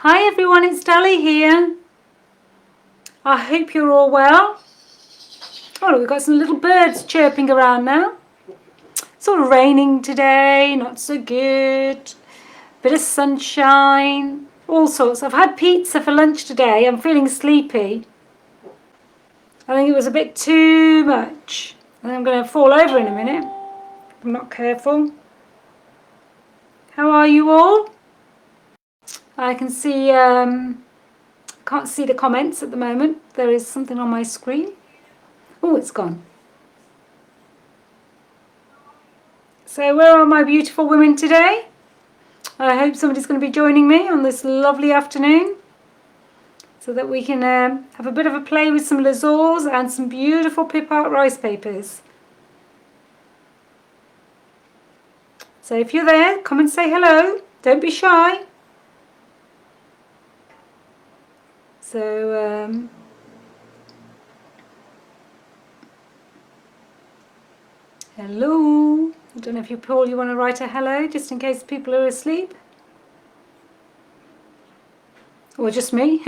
Hi everyone, it's Dolly here. I hope you're all well. Oh, we've got some little birds chirping around now. It's all raining today, not so good. Bit of sunshine, all sorts. I've had pizza for lunch today. I'm feeling sleepy. I think it was a bit too much. I think I'm going to fall over in a minute if I'm not careful. How are you all? I can see, can't see the comments at the moment. There is something on my screen. Oh, it's gone. So where are my beautiful women today? I hope somebody's going to be joining me on this lovely afternoon so that we can have a bit of a play with some Lasurs and some beautiful PipART rice papers. So if you're there, come and say hello. Don't be shy. So hello. I don't know if you, Paul, you want to write a hello just in case people are asleep? Or just me?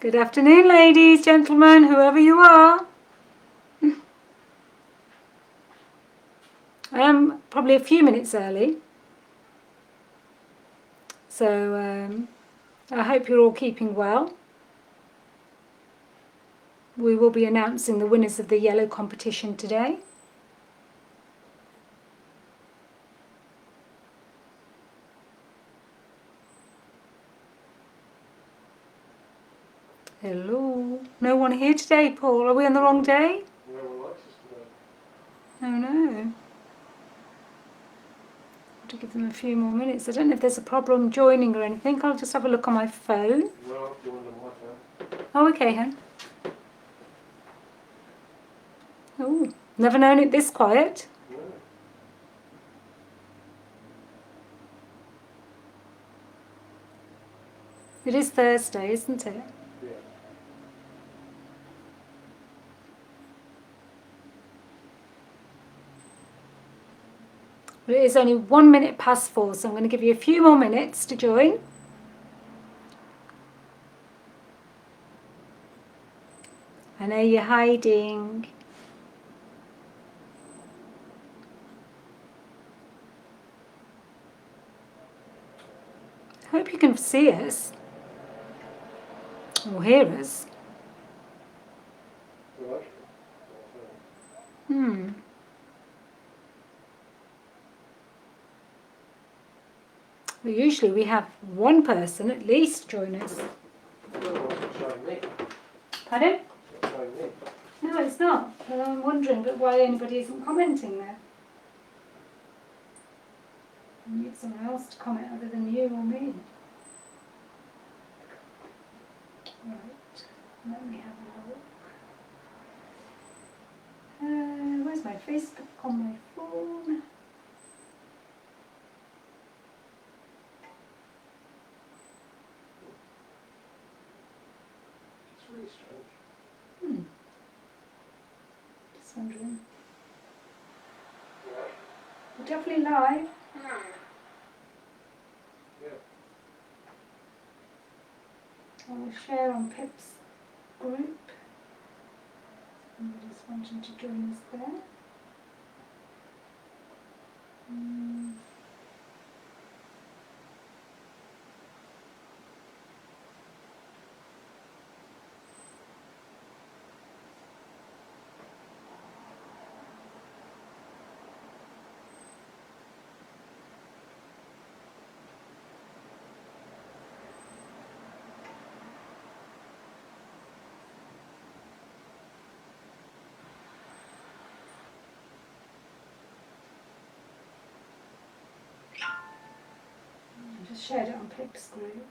Good afternoon, ladies, gentlemen, whoever you are. I am probably a few minutes early. So I hope you're all keeping well. We will be announcing the winners of the yellow competition today. Hello. No one here today, Paul. Are we on the wrong day? No one likes us today. Oh no. Have to give them a few more minutes. I don't know if there's a problem joining or anything. I'll just have a look on my phone. No, I've joined on my phone. Oh, okay, hen. Oh, never known it this quiet. No. It is Thursday, isn't it? Yeah. But it is only 1 minute past 4, so I'm going to give you a few more minutes to join. I know you're hiding. I hope you can see us or hear us. Right. Well, usually we have one person at least join us. No one's showing me. Pardon? It's not showing me. No, it's not. But I'm wondering why anybody isn't commenting there. I need someone else to comment other than you or me. Right. Let me have a look. Where's my Facebook on my phone? It's really strange. Just wondering. Yeah. We're definitely live. Yeah. I will share on Pip's group. Somebody's wanting to join us there. I just shared it on Pip's group.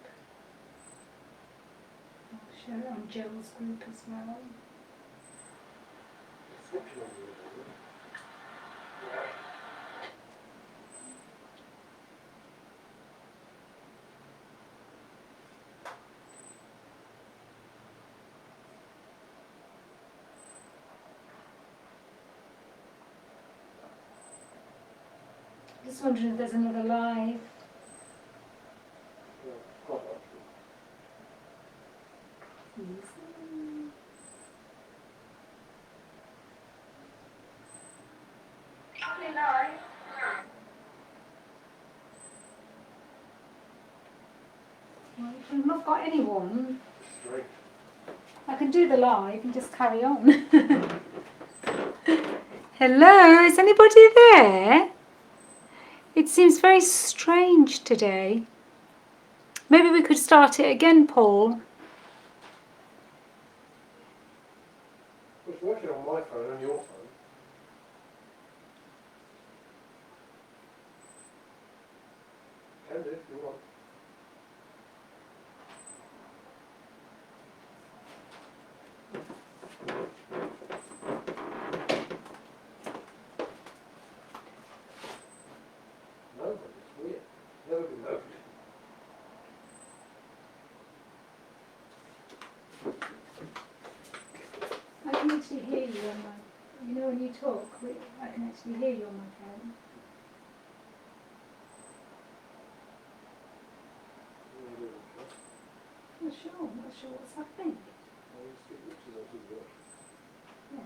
I'll share it on Jill's group as well. Just wondering if there's another live. Well, if I've not got anyone, Straight. I can do the live and just carry on. Hello, is anybody there? It seems very strange today. Maybe we could start it again, Paul. It's working on my phone and your phone. Can do if you want. No, but it's weird. Never been noted. I can actually hear you on my, you know when you talk, I can actually hear you on my phone. Not sure what's happening. Yeah.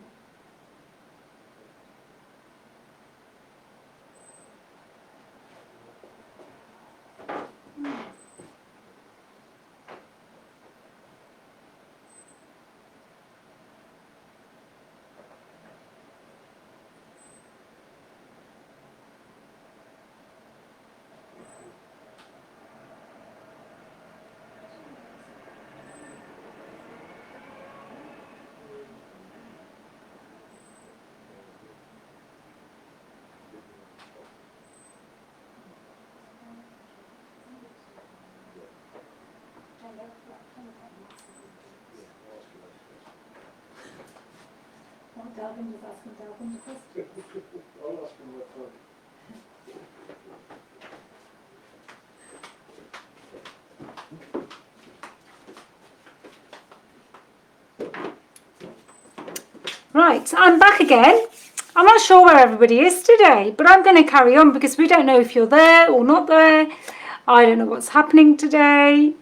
Dalvin just asking Dalvin the question. I'll ask him my phone. Right, I'm back again. I'm not sure where everybody is today, but I'm going to carry on because we don't know if you're there or not there. I don't know what's happening today.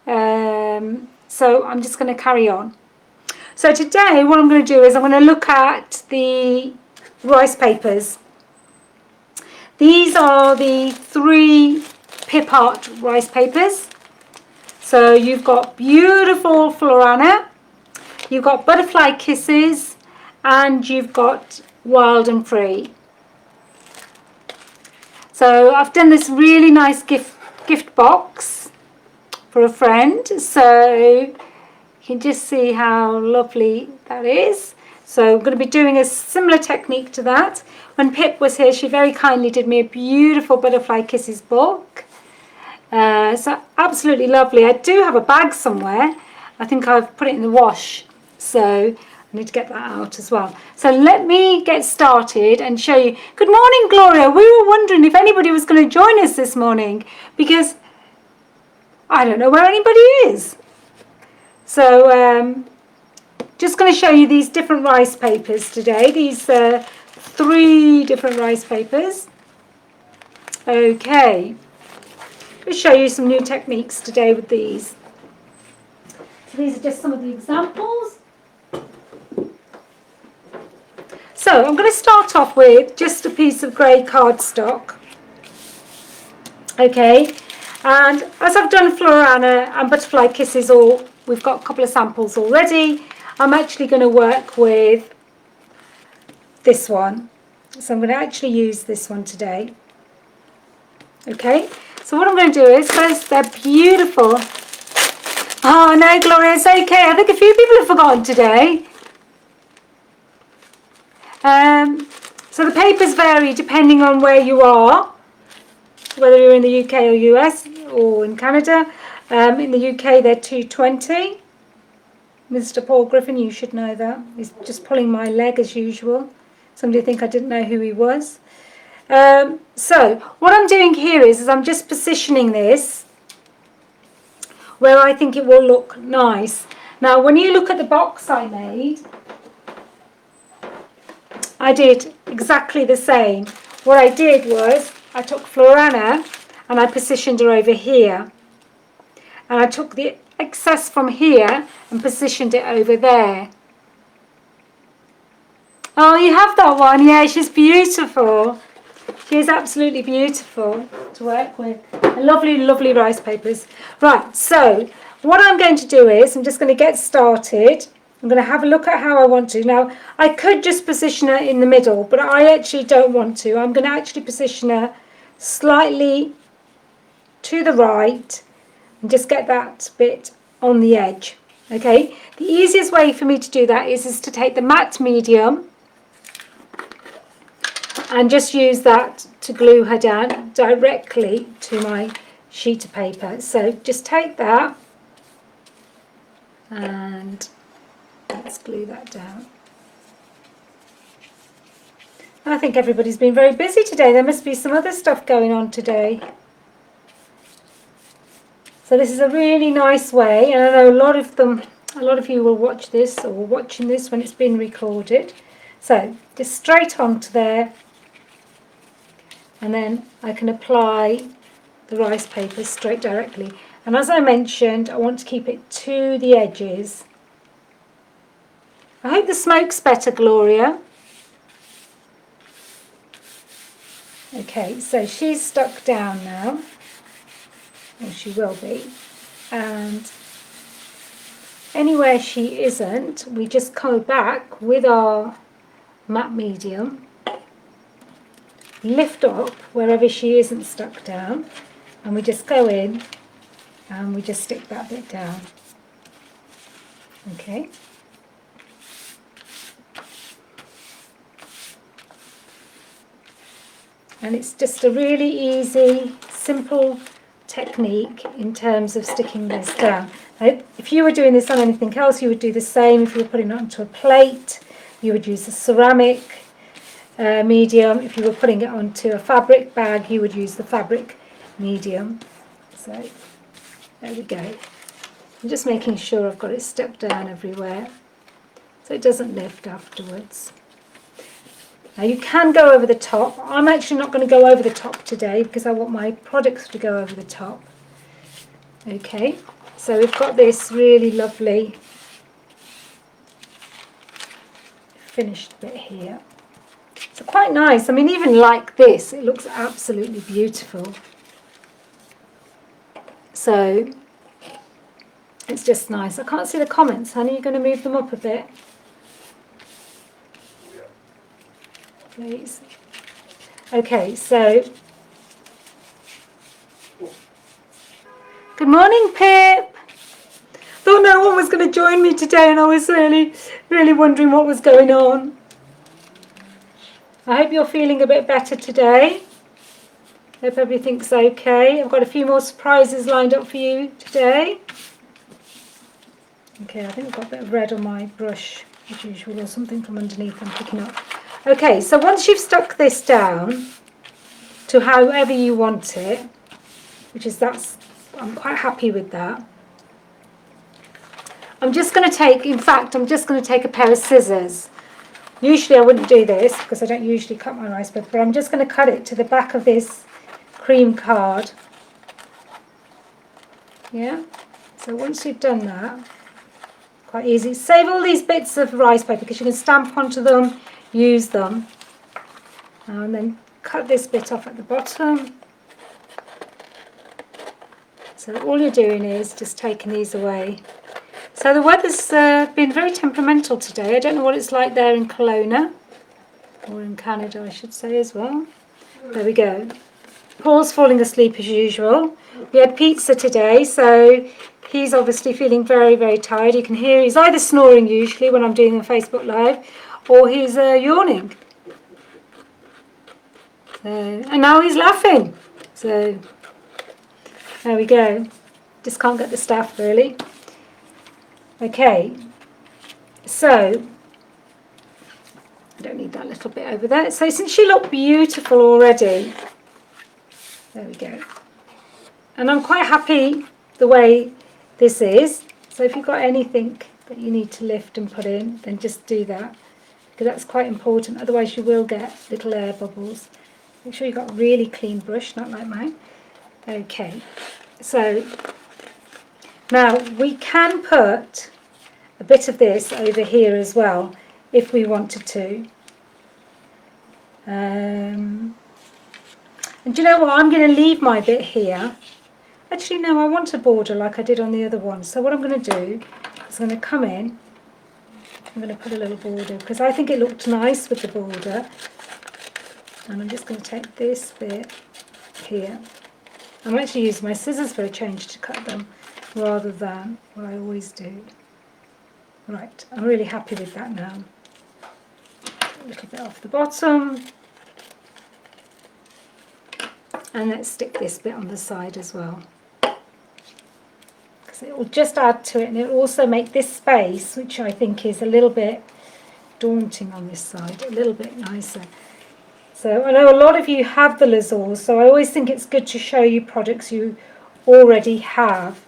So I'm just going to carry on. So today what I'm going to do is I'm going to look at the rice papers. These are the 3 PipART rice papers. So you've got beautiful Florana, you've got butterfly kisses, and you've got wild and free. So I've done this really nice gift box for a friend. So you can just see how lovely that is. So I'm going to be doing a similar technique to that. When Pip was here, she very kindly did me a beautiful butterfly kisses book. So absolutely lovely. I do have a bag somewhere. I think I've put it in the wash. So I need to get that out as well. So let me get started and show you. Good morning, Gloria. We were wondering if anybody was going to join us this morning because I don't know where anybody is. So just going to show you these different rice papers today. These 3 different rice papers. Okay. I'll show you some new techniques today with these. So these are just some of the examples. So I'm going to start off with just a piece of grey cardstock. Okay, and as I've done Florana and butterfly kisses, we've got a couple of samples already. I'm actually going to work with this one. So I'm going to actually use this one today. Okay, so what I'm going to do is, first, they're beautiful. Oh no, Gloria, it's okay. I think a few people have forgotten today. So the papers vary depending on where you are, whether you're in the UK or US or in Canada. In the UK, they're £2.20. Mr. Paul Griffin, you should know that. He's just pulling my leg as usual. Somebody think I didn't know who he was. So what I'm doing here is I'm just positioning this where I think it will look nice. Now when you look at the box I made, I did exactly the same. What I did was I took Florana and I positioned her over here. And I took the excess from here and positioned it over there. Oh, you have that one? Yeah, she's beautiful. She is absolutely beautiful to work with. Lovely, lovely rice papers. Right, so what I'm going to do is I'm just going to get started. I'm going to have a look at how I want to. Now, I could just position her in the middle, but I actually don't want to. I'm going to actually position her slightly to the right and just get that bit on the edge. Okay, the easiest way for me to do that is to take the matte medium and just use that to glue her down directly to my sheet of paper. So just take that and let's glue that down. I think everybody's been very busy today. There must be some other stuff going on today. So this is a really nice way, and I know a lot of you will watch this or watching this when it's been recorded. So just straight onto there, and then I can apply the rice paper straight directly. And as I mentioned, I want to keep it to the edges. I hope the smoke's better, Gloria. Okay, so she's stuck down now. Or she will be. And anywhere she isn't, we just go back with our matte medium, lift up wherever she isn't stuck down, and we just go in and we just stick that bit down. Okay. And it's just a really easy, simple technique in terms of sticking this down. Now, if you were doing this on anything else, you would do the same. If you were putting it onto a plate, you would use a ceramic medium. If you were putting it onto a fabric bag, you would use the fabric medium. So there we go. I'm just making sure I've got it stuck down everywhere so it doesn't lift afterwards. Now you can go over the top. I'm actually not going to go over the top today because I want my products to go over the top. Okay, so we've got this really lovely finished bit here. It's quite nice. I mean, even like this, it looks absolutely beautiful. So it's just nice. I can't see the comments, honey. You're going to move them up a bit, please. Okay, so good morning, Pip. Thought no one was going to join me today, and I was really wondering what was going on. I hope you're feeling a bit better today. Hope everything's okay. I've got a few more surprises lined up for you today. Okay, I think I've got a bit of red on my brush, as usual, or something from underneath I'm picking up. Okay, so once you've stuck this down to however you want it, I'm quite happy with that. I'm just going to take a pair of scissors. Usually I wouldn't do this because I don't usually cut my rice paper, but I'm just going to cut it to the back of this cream card. Yeah, so once you've done that, quite easy. Save all these bits of rice paper because you can stamp onto them, use them, and then cut this bit off at the bottom. So all you're doing is just taking these away. So the weather's been very temperamental today. I don't know what it's like there in Kelowna, or in Canada I should say as well. There we go. Paul's falling asleep as usual. We had pizza today, so he's obviously feeling very tired. You can hear he's either snoring usually when I'm doing a Facebook Live, or he's yawning. And now he's laughing. So there we go. Just can't get the staff really. Okay, so I don't need that little bit over there. So since she looked beautiful already, there we go. And I'm quite happy the way this is. So if you've got anything that you need to lift and put in, then just do that, because that's quite important. Otherwise you will get little air bubbles. Make sure you've got a really clean brush, not like mine. Okay, so now we can put a bit of this over here as well if we wanted to. And do you know what? I'm going to leave my bit here. Actually, no, I want a border like I did on the other one. So what I'm going to do is I'm going to come in. I'm going to put a little border because I think it looked nice with the border. And I'm just going to take this bit here. I'm actually using my scissors for a change to cut them rather than what I always do. Right, I'm really happy with that now. A little bit off the bottom. And let's stick this bit on the side as well. Because it will just add to it, and it will also make this space, which I think is a little bit daunting on this side, a little bit nicer. So I know a lot of you have the Lasurs, so I always think it's good to show you products you already have.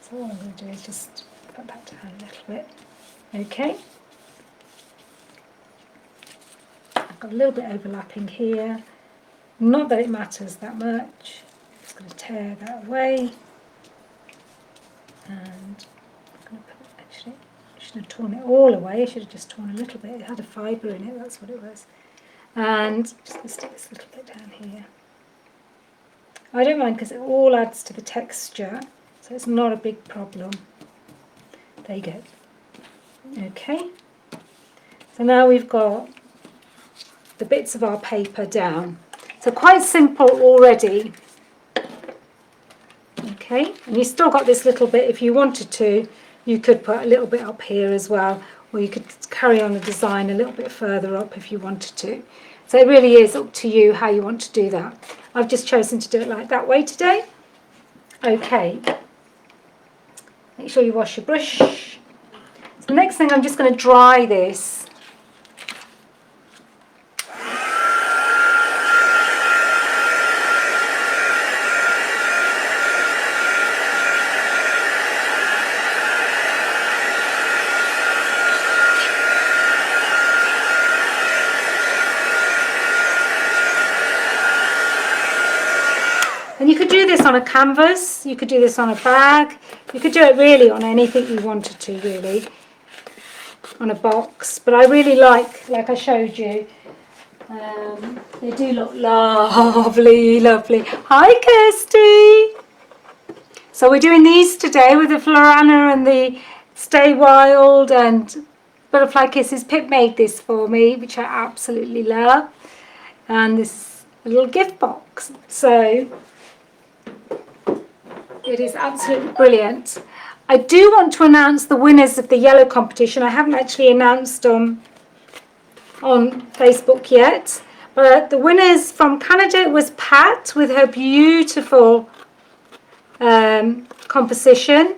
So what I'm going to do is just put that down a little bit. Okay. I've got a little bit overlapping here. Not that it matters that much. I'm just going to tear that away. And I'm going to put, actually, I should have torn it all away. I should have just torn a little bit. It had a fibre in it, that's what it was. And just going to stick this little bit down here. I don't mind because it all adds to the texture, so it's not a big problem. There you go. Okay. So now we've got the bits of our paper down. So quite simple already. Okay, and you still got this little bit. If you wanted to, you could put a little bit up here as well, or you could carry on the design a little bit further up if you wanted to. So it really is up to you how you want to do that. I've just chosen to do it like that way today. Okay, make sure you wash your brush. So the next thing, I'm just going to dry this. And you could do this on a canvas, you could do this on a bag, you could do it really on anything you wanted to, really, on a box. But I really like I showed you, they do look lovely, lovely. Hi Kirsty! So we're doing these today with the Florana and the Stay Wild and Butterfly Kisses. Pip made this for me, which I absolutely love. And this is a little gift box. So it is absolutely brilliant. I do want to announce the winners of the yellow competition. I haven't actually announced them on Facebook yet. But the winners from Canada was Pat with her beautiful composition.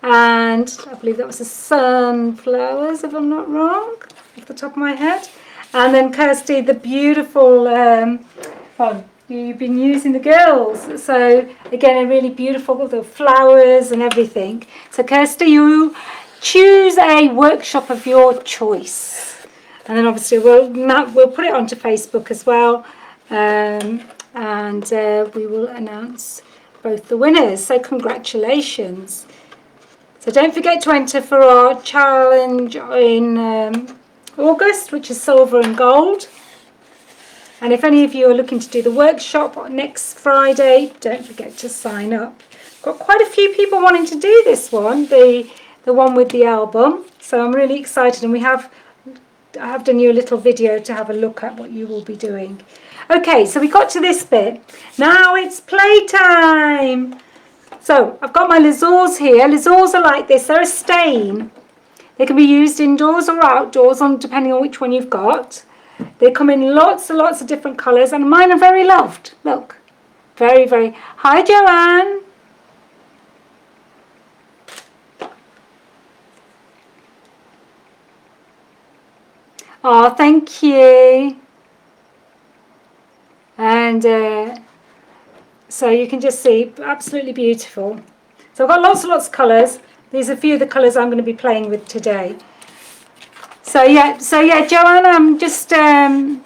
And I believe that was the sunflowers, if I'm not wrong, off the top of my head. And then Kirsty, the beautiful you've been using the girls, so again a really beautiful, the flowers and everything. So Kirsty, you choose a workshop of your choice, and then obviously we'll put it onto Facebook as well, and we will announce both the winners. So congratulations. So don't forget to enter for our challenge in August, which is silver and gold. And if any of you are looking to do the workshop next Friday, don't forget to sign up. Got quite a few people wanting to do this one, the one with the album. So I'm really excited, and I have done you a little video to have a look at what you will be doing. Okay, so we got to this bit. Now it's playtime. So I've got my Lasurs here. Lasurs are like this. They're a stain. They can be used indoors or outdoors, depending on which one you've got. They come in lots and lots of different colours, and mine are very loved. Look, very, very. Hi, Joanne. Oh, thank you. And so you can just see, absolutely beautiful. So I've got lots and lots of colours. These are a few of the colours I'm going to be playing with today. So yeah, Joanne, I'm just been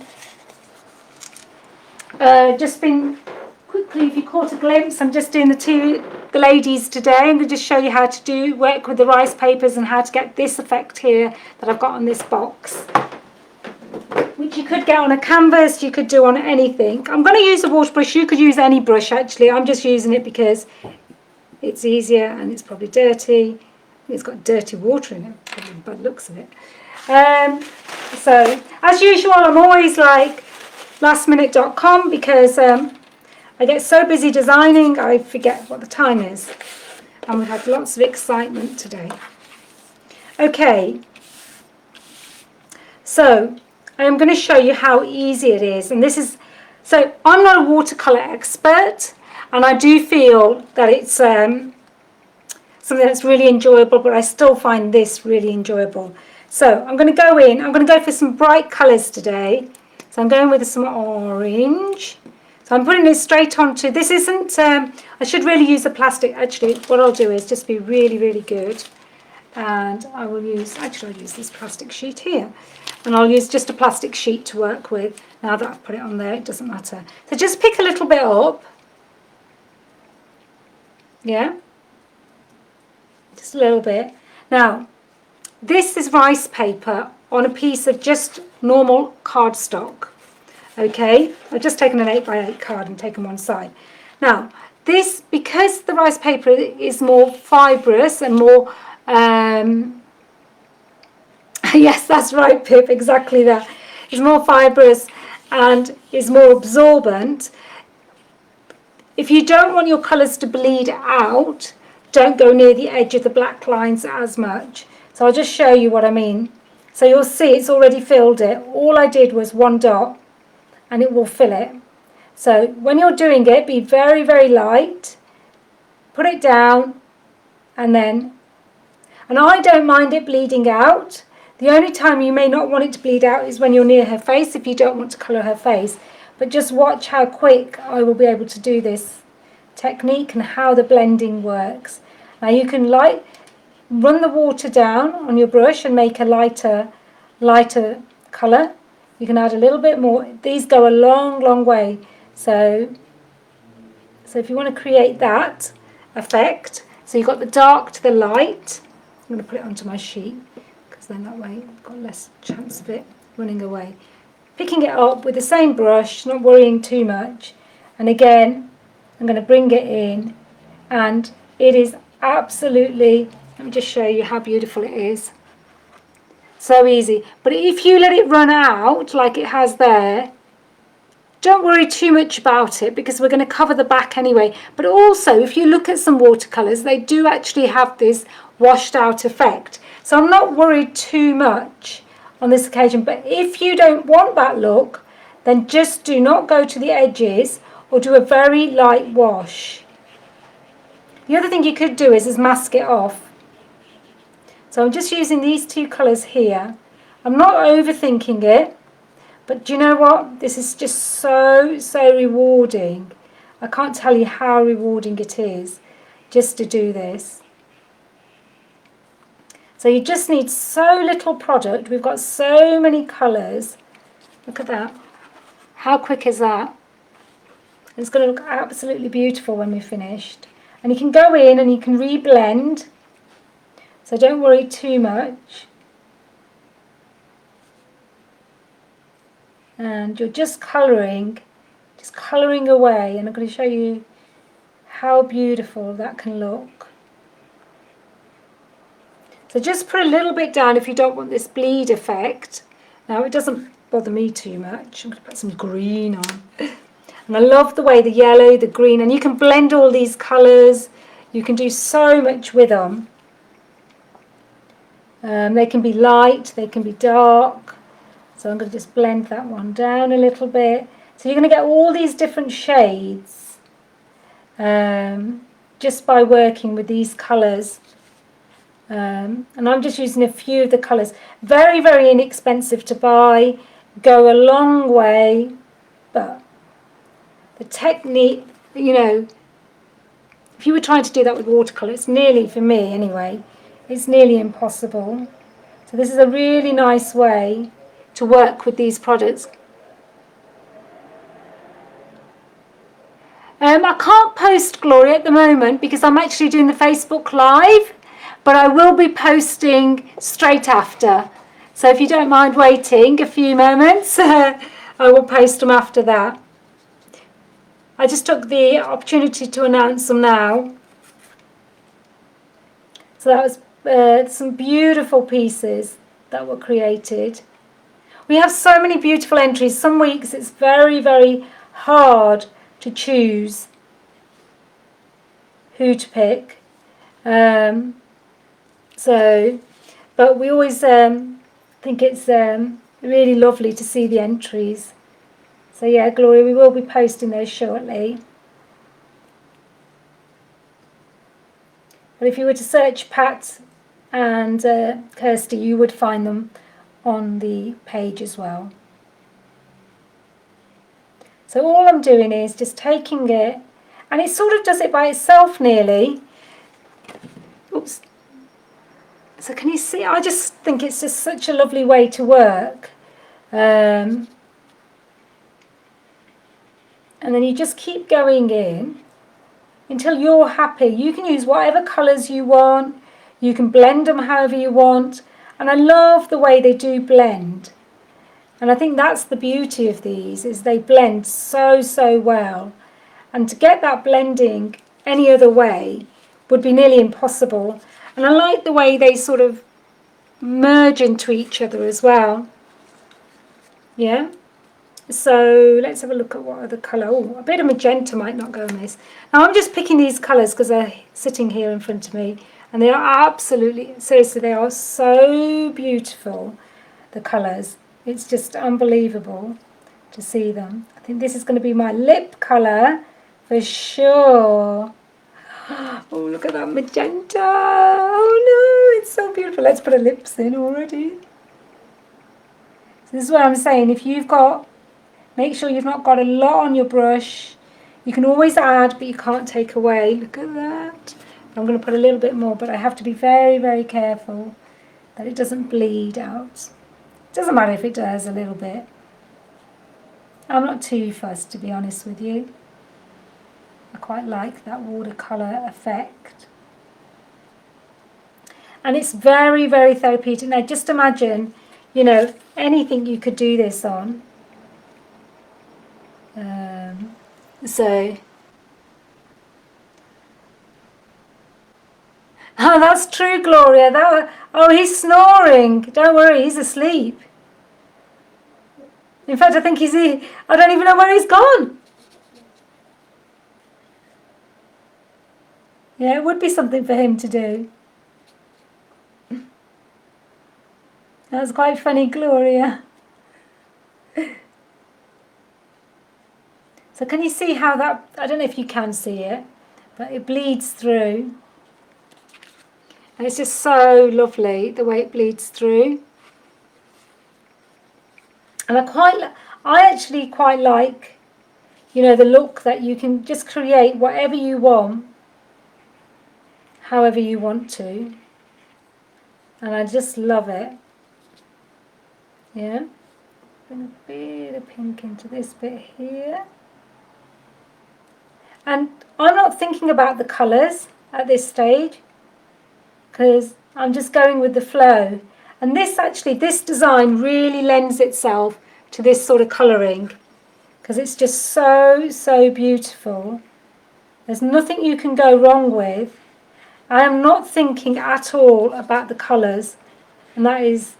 quickly, if you caught a glimpse, I'm just doing the ladies today. I'm going to just show you how to work with the rice papers and how to get this effect here that I've got on this box, which you could get on a canvas, you could do on anything. I'm going to use a water brush. You could use any brush actually. I'm just using it because it's easier and it's probably dirty. It's got dirty water in it, probably by the looks of it. So as usual, I'm always like lastminute.com because I get so busy designing I forget what the time is, and we've had lots of excitement today. Okay, so I am going to show you how easy it is, and this is, so I'm not a watercolour expert, and I do feel that it's something that's really enjoyable, but I still find this really enjoyable. So I'm going to go in, I'm going to go for some bright colours today. So I'm going with some orange. So I'm putting this straight onto, this isn't, I should really use the plastic. Actually, what I'll do is just be really, really good. And I will use, actually I'll use this plastic sheet here. And I'll use just a plastic sheet to work with. Now that I've put it on there, it doesn't matter. So just pick a little bit up. Yeah. Just a little bit. Now, this is rice paper on a piece of just normal cardstock. Okay, I've just taken an 8x8 card and taken one side. Now, this, because the rice paper is more fibrous and more, yes, that's right, Pip, exactly that. It's more fibrous and is more absorbent. If you don't want your colours to bleed out, don't go near the edge of the black lines as much. So I'll just show you what I mean. So you'll see it's already filled it. All I did was one dot and it will fill it. So when you're doing it, be very, very light. Put it down and I don't mind it bleeding out. The only time you may not want it to bleed out is when you're near her face, if you don't want to colour her face. But just watch how quick I will be able to do this technique and how the blending works. Now you can run the water down on your brush and make a lighter colour. You can add a little bit more. These go a long, long way. So if you want to create that effect, so you've got the dark to the light. I'm going to put it onto my sheet because then that way I've got less chance of it running away. Picking it up with the same brush, not worrying too much. And again, I'm going to bring it in, and it is absolutely, let me just show you how beautiful it is. So easy. But if you let it run out like it has there, don't worry too much about it because we're going to cover the back anyway. But also, if you look at some watercolours, they do actually have this washed out effect. So I'm not worried too much on this occasion. But if you don't want that look, then just do not go to the edges or do a very light wash. The other thing you could do is mask it off. So I'm just using these two colours here. I'm not overthinking it, but do you know what? This is just so, so rewarding. I can't tell you how rewarding it is just to do this. So you just need so little product. We've got so many colours. Look at that. How quick is that? It's going to look absolutely beautiful when we're finished. And you can go in and you can reblend. So don't worry too much. And you're just colouring away. And I'm going to show you how beautiful that can look. So just put a little bit down if you don't want this bleed effect. Now it doesn't bother me too much. I'm going to put some green on. And I love the way the yellow, the green, and you can blend all these colours. You can do so much with them. They can be light, they can be dark. So I'm going to just blend that one down a little bit. So you're going to get all these different shades just by working with these colours. And I'm just using a few of the colours. Very, very inexpensive to buy. Go a long way. But the technique, you know, if you were trying to do that with watercolour, it's nearly, for me anyway, it's nearly impossible. So this is a really nice way to work with these products. I can't post Gloria at the moment because I'm actually doing the Facebook Live, but I will be posting straight after. So if you don't mind waiting a few moments, I will post them after that. I just took the opportunity to announce them now. So that was some beautiful pieces that were created. We have so many beautiful entries. Some weeks it's very, very hard to choose who to pick. But we always think it's really lovely to see the entries. So yeah, Gloria, we will be posting those shortly. But if you were to search Pat and Kirsty, you would find them on the page as well. So all I'm doing is just taking it, and it sort of does it by itself nearly. Oops. So can you see? I just think it's just such a lovely way to work. And then you just keep going in until you're happy. You can use whatever colours you want. You can blend them however you want. And I love the way they do blend. And I think that's the beauty of these, is they blend so, so well. And to get that blending any other way would be nearly impossible. And I like the way they sort of merge into each other as well. Yeah. So let's have a look at what other colour. Oh, a bit of magenta might not go on this. Now I'm just picking these colours because they're sitting here in front of me. And they are absolutely, seriously, they are so beautiful, the colours. It's just unbelievable to see them. I think this is going to be my lip colour for sure. Oh, look at that magenta. Oh no, it's so beautiful. Let's put our lips in already. So this is what I'm saying. If you've got, make sure you've not got a lot on your brush. You can always add, but you can't take away. Look at that. I'm going to put a little bit more, but I have to be very, very careful that it doesn't bleed out. It doesn't matter if it does a little bit. I'm not too fussed, to be honest with you. I quite like that watercolour effect. And it's very, very therapeutic. Now just imagine, you know, anything you could do this on. Oh, that's true, Gloria. Oh, he's snoring. Don't worry, he's asleep. In fact, I think I don't even know where he's gone. Yeah, it would be something for him to do. That's quite funny, Gloria. So can you see how that, I don't know if you can see it, but it bleeds through. And it's just so lovely, the way it bleeds through. And I actually quite like, you know, the look that you can just create whatever you want, however you want to. And I just love it. Yeah. Bring a bit of pink into this bit here. And I'm not thinking about the colours at this stage, because I'm just going with the flow. And this design really lends itself to this sort of colouring, because it's just so, so beautiful. There's nothing you can go wrong with. I am not thinking at all about the colours, and that is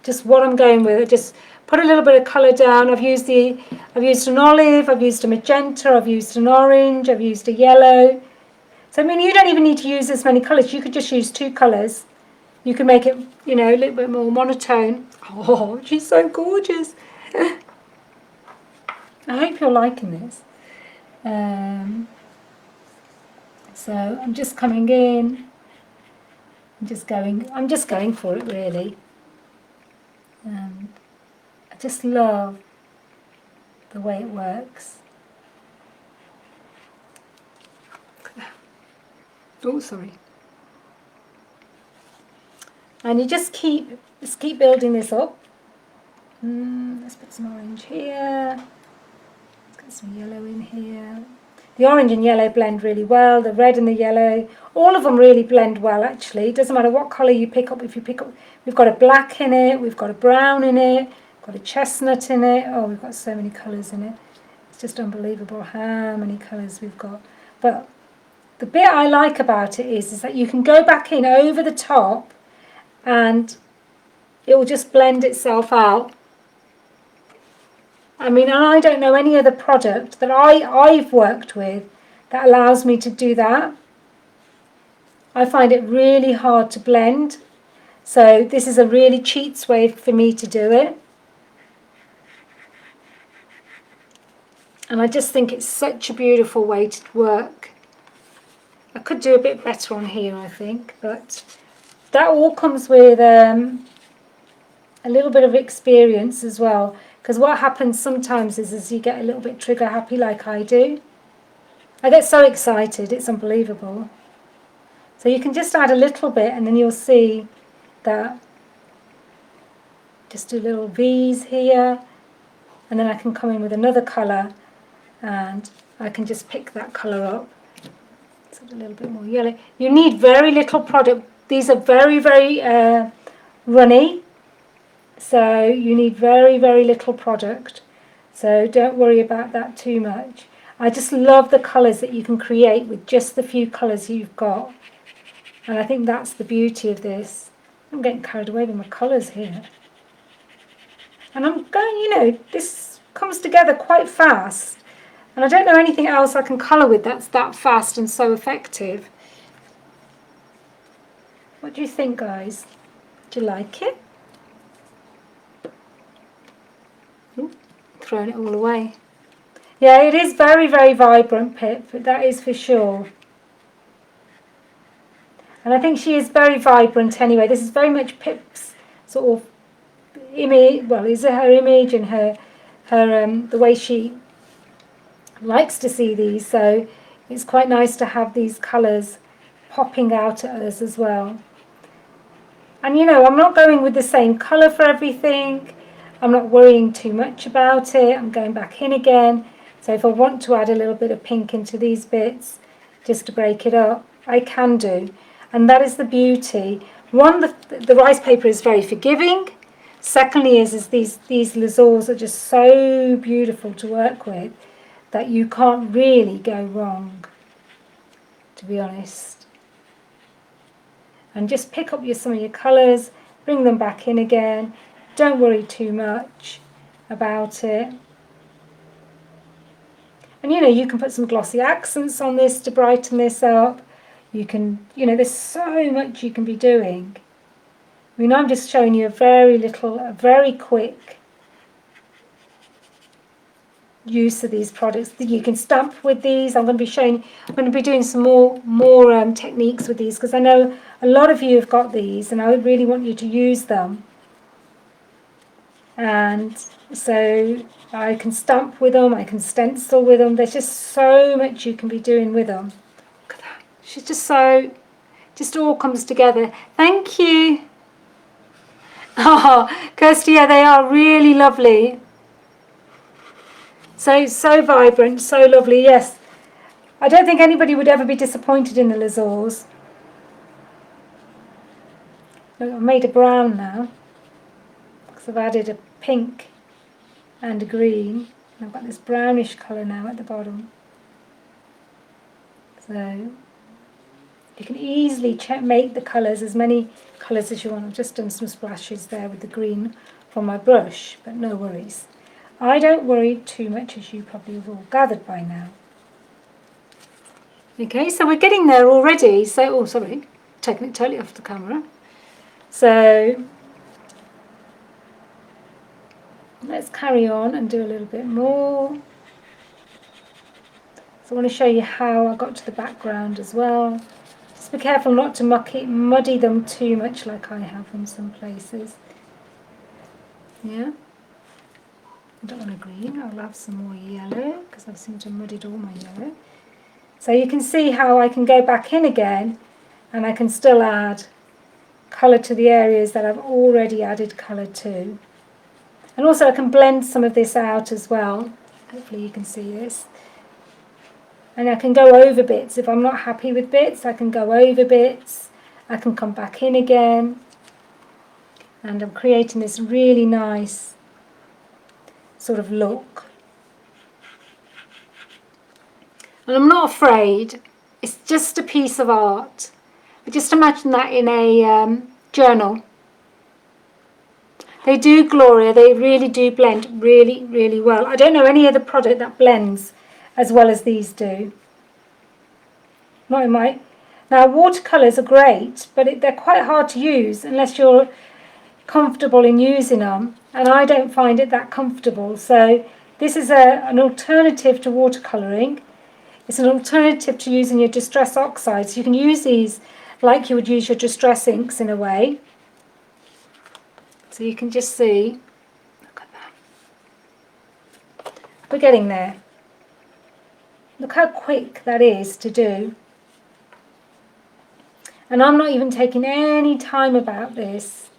just what I'm going with. I just put a little bit of colour down. I've used an olive, I've used a magenta, I've used an orange, I've used a yellow. So I mean, you don't even need to use this many colours. You could just use 2 colours. You can make it, you know, a little bit more monotone. Oh, she's so gorgeous. I hope you're liking this. So I'm just coming in. I'm just going for it really. I just love the way it works. Oh, sorry. And you just keep building this up. Let's put some orange here. Let's get some yellow in here. The orange and yellow blend really well, the red and the yellow, all of them really blend well actually. It doesn't matter what colour you pick up. If you pick up, we've got a black in it, we've got a brown in it, we've got a chestnut in it. Oh, we've got so many colours in it. It's just unbelievable how many colours we've got. But the bit I like about it is that you can go back in over the top and it will just blend itself out. I mean, I don't know any other product that I've worked with that allows me to do that. I find it really hard to blend. So this is a really cheats way for me to do it. And I just think it's such a beautiful way to work. I could do a bit better on here, I think, but that all comes with a little bit of experience as well. Because what happens sometimes is you get a little bit trigger happy like I do. I get so excited, it's unbelievable. So you can just add a little bit and then you'll see that. Just do little V's here. And then I can come in with another colour and I can just pick that colour up. It's a little bit more yellow. You need very little product. These are very, very runny. So you need very, very little product. So don't worry about that too much. I just love the colours that you can create with just the few colours you've got. And I think that's the beauty of this. I'm getting carried away with my colours here. And I'm going, you know, this comes together quite fast. And I don't know anything else I can colour with that's that fast and so effective. What do you think, guys? Do you like it? Ooh, thrown it all away. Yeah, it is very, very vibrant, Pip, that is for sure. And I think she is very vibrant anyway. This is very much Pip's sort of image, well, is her image and her the way she likes to see these. So it's quite nice to have these colours popping out at us as well. And you know, I'm not going with the same colour for everything. I'm not worrying too much about it. I'm going back in again. So if I want to add a little bit of pink into these bits, just to break it up, I can do. And that is the beauty. One, the rice paper is very forgiving. Secondly is these Lasurs are just so beautiful to work with that you can't really go wrong, to be honest. And just pick up some of your colours, bring them back in again. Don't worry too much about it. And you know, you can put some glossy accents on this to brighten this up. You can, you know, there's so much you can be doing. I mean, I'm just showing you a very quick use of these products. You can stamp with these. I'm going to be doing some more techniques with these because I know a lot of you have got these and I really want you to use them. And so I can stamp with them, I can stencil with them. There's just so much you can be doing with them. Look at that. She's just all comes together. Thank you. Oh, Kirsty, yeah, they are really lovely. So vibrant, so lovely, yes. I don't think anybody would ever be disappointed in the Lasurs. I've made a brown now. Because I've added a pink and a green. And I've got this brownish colour now at the bottom. So you can easily make the colours, as many colours as you want. I've just done some splashes there with the green from my brush, but no worries. I don't worry too much, as you probably have all gathered by now. Okay, so we're getting there already. So, oh, sorry, taking it totally off the camera. So let's carry on and do a little bit more. So I want to show you how I got to the background as well. Just be careful not to muddy them too much like I have in some places. Yeah. I don't want a green, I'll have some more yellow because I seem to have muddied all my yellow. So you can see how I can go back in again and I can still add colour to the areas that I've already added colour to. And also I can blend some of this out as well. Hopefully you can see this. And I can go over bits. If I'm not happy with bits, I can go over bits. I can come back in again. And I'm creating this really nice sort of look. And I'm not afraid. It's just a piece of art. But just imagine that in a journal. They do, Gloria, they really do blend really, really well. I don't know any other product that blends as well as these do. Not in my... Now, watercolours are great, but they're quite hard to use unless you're comfortable in using them. And I don't find it that comfortable. So this is an alternative to watercolouring. It's an alternative to using your distress oxides. You can use these like you would use your distress inks in a way. So you can just see, look at that. We're getting there. Look how quick that is to do. And I'm not even taking any time about this.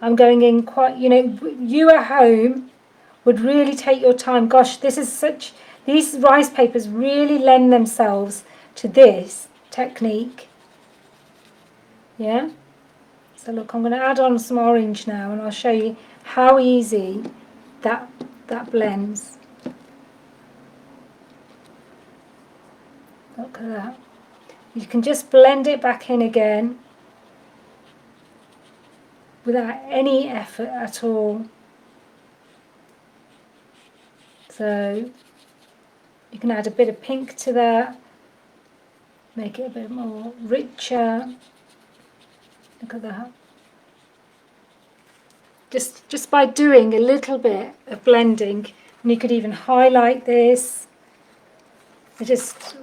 I'm going in quite, you know, you at home would really take your time. Gosh, these rice papers really lend themselves to this technique. Yeah? So look, I'm going to add on some orange now and I'll show you how easy that blends. Look at that. You can just blend it back in again without any effort at all. So you can add a bit of pink to that, make it a bit more richer. Look at that. Just by doing a little bit of blending, and you could even highlight this. There's just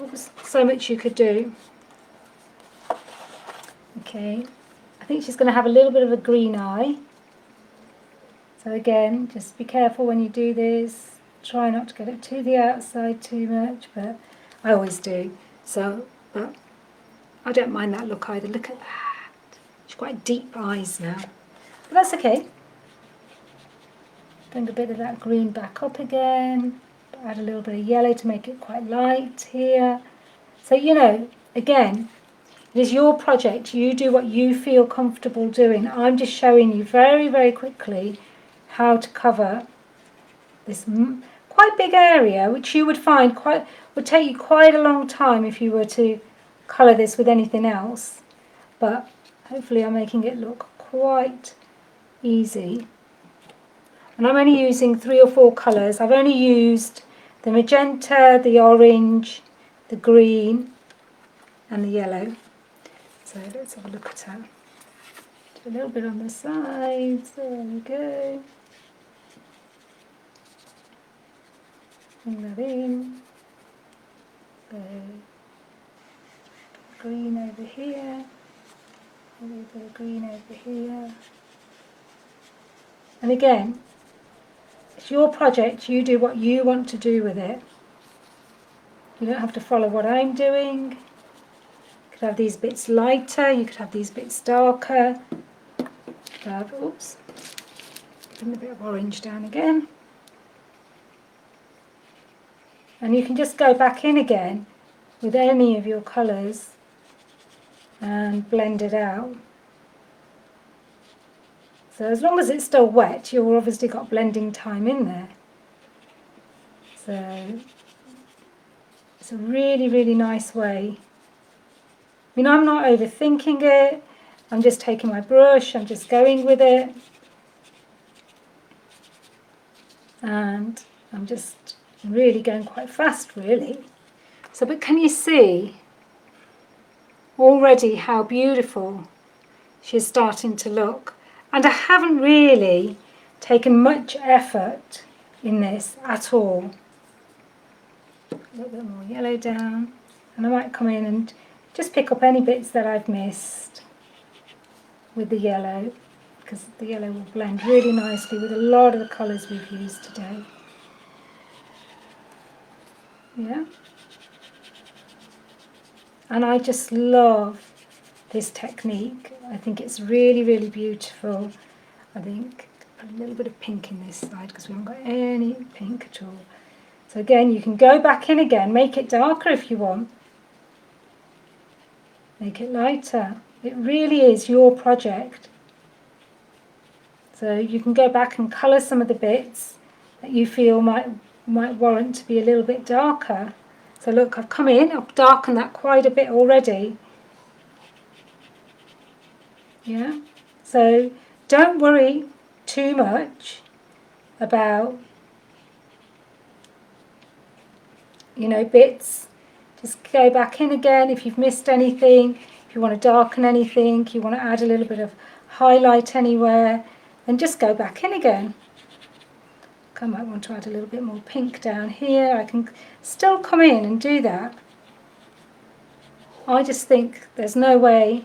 so much you could do. Okay, I think she's going to have a little bit of a green eye. So again, just be careful when you do this. Try not to get it to the outside too much, but I always do. So, but I don't mind that look either. Look at that. She's quite deep eyes now. But that's okay. Bring a bit of that green back up again. Add a little bit of yellow to make it quite light here. So, you know, again, it is your project. You do what you feel comfortable doing. I'm just showing you very, very quickly how to cover this quite big area, which you would find would take you quite a long time if you were to colour this with anything else. But hopefully I'm making it look quite easy. And I'm only using 3 or 4 colours. I've only used the magenta, the orange, the green and the yellow. So let's have a look at that. Do a little bit on the sides. There we go. Bring that in. Green over here. A little bit of green over here. And again, it's your project. You do what you want to do with it. You don't have to follow what I'm doing. You could have these bits lighter. You could have these bits darker. Oops. Bring a bit of orange down again. And you can just go back in again with any of your colours and blend it out. So as long as it's still wet, you've obviously got blending time in there. So it's a really, really nice way. I mean, I'm not overthinking it. I'm just taking my brush, I'm just going with it. And I'm just really going quite fast, really. So, but can you see already how beautiful she's starting to look? And I haven't really taken much effort in this at all. A little bit more yellow down. And I might come in and just pick up any bits that I've missed with the yellow, because the yellow will blend really nicely with a lot of the colours we've used today. Yeah. And I just love this technique. I think it's really, really beautiful. I think a little bit of pink in this side because we haven't got any pink at all. So again, you can go back in again, make it darker if you want. Make it lighter. It really is your project. So you can go back and colour some of the bits that you feel might warrant to be a little bit darker. So look, I've come in, I've darkened that quite a bit already. Yeah, so don't worry too much about, you know, bits. Just go back in again if you've missed anything, if you want to darken anything, you want to add a little bit of highlight anywhere, then just go back in again. I might want to add a little bit more pink down here. I can still come in and do that. I just think there's no way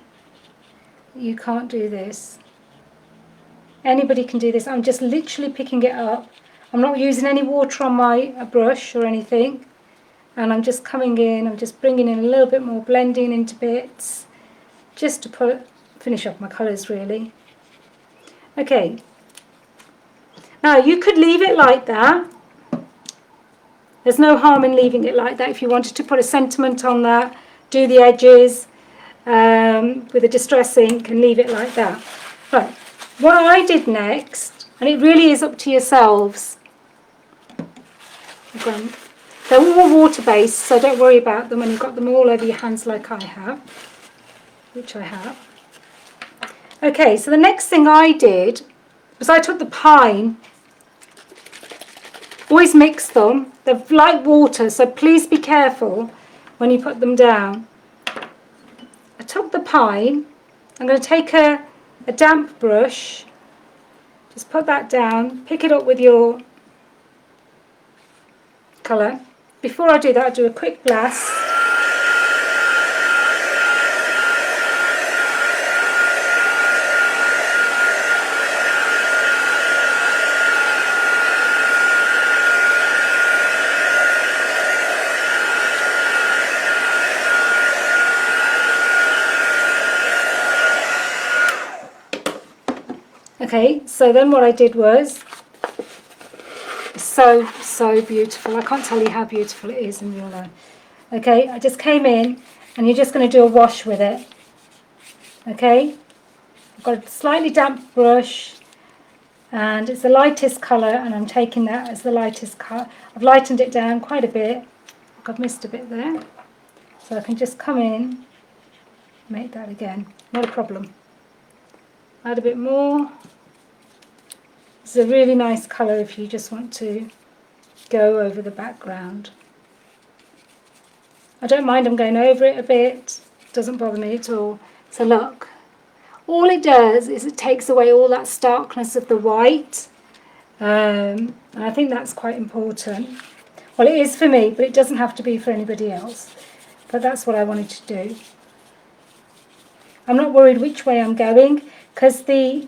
you can't do this. Anybody can do this. I'm just literally picking it up. I'm not using any water on my brush or anything. And I'm just coming in, I'm just bringing in a little bit more blending into bits, just to finish off my colours really. Okay. Now you could leave it like that. There's no harm in leaving it like that. If you wanted to put a sentiment on that, do the edges with a distress ink and leave it like that. Right. What I did next, and it really is up to yourselves. They're all water-based, so don't worry about them when you've got them all over your hands like I have, which I have. Okay, so the next thing I did was I took the pine. Always mix them. They're like water, so please be careful when you put them down. I took the pine. I'm going to take a damp brush. Just put that down. Pick it up with your colour. Before I do that, I'll do a quick blast. Okay, so then what I did was, so beautiful. I can't tell you how beautiful it is in real life. Okay, I just came in and you're just going to do a wash with it. Okay, I've got a slightly damp brush and it's the lightest colour and I'm taking that as the lightest colour. I've lightened it down quite a bit. I've missed a bit there. So I can just come in, make that again, not a problem. Add a bit more. It's a really nice colour if you just want to go over the background. I don't mind them going over it a bit, it doesn't bother me at all. So look, all it does is it takes away all that starkness of the white, and I think that's quite important. Well, it is for me, but it doesn't have to be for anybody else. But that's what I wanted to do. I'm not worried which way I'm going, because the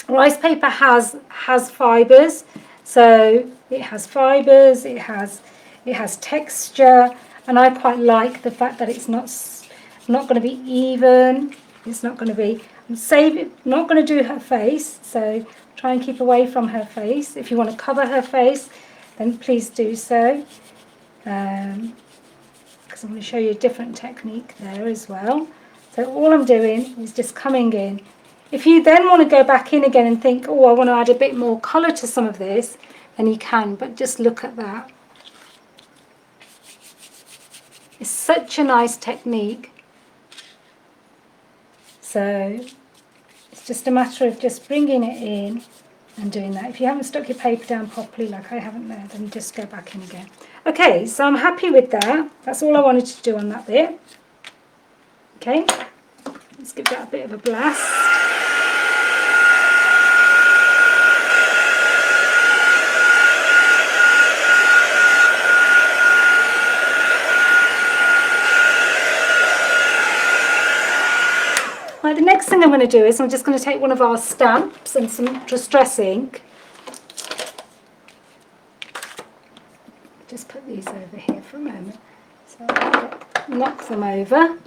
rice paper has fibres, so it has fibres, it has texture, and I quite like the fact that it's not going to be even. It's not going to be. Not going to do her face, so try and keep away from her face. If you want to cover her face, then please do so. Because I'm going to show you a different technique there as well. So all I'm doing is just coming in. If you then want to go back in again and think, oh, I want to add a bit more colour to some of this, then you can, but just look at that. It's such a nice technique. So it's just a matter of just bringing it in and doing that. If you haven't stuck your paper down properly, like I haven't there, then just go back in again. Okay, so I'm happy with that. That's all I wanted to do on that bit. Okay, let's give that a bit of a blast. Right, the next thing I'm going to do is I'm just going to take one of our stamps and some distress ink. Just put these over here for a moment. So I'll knock them over.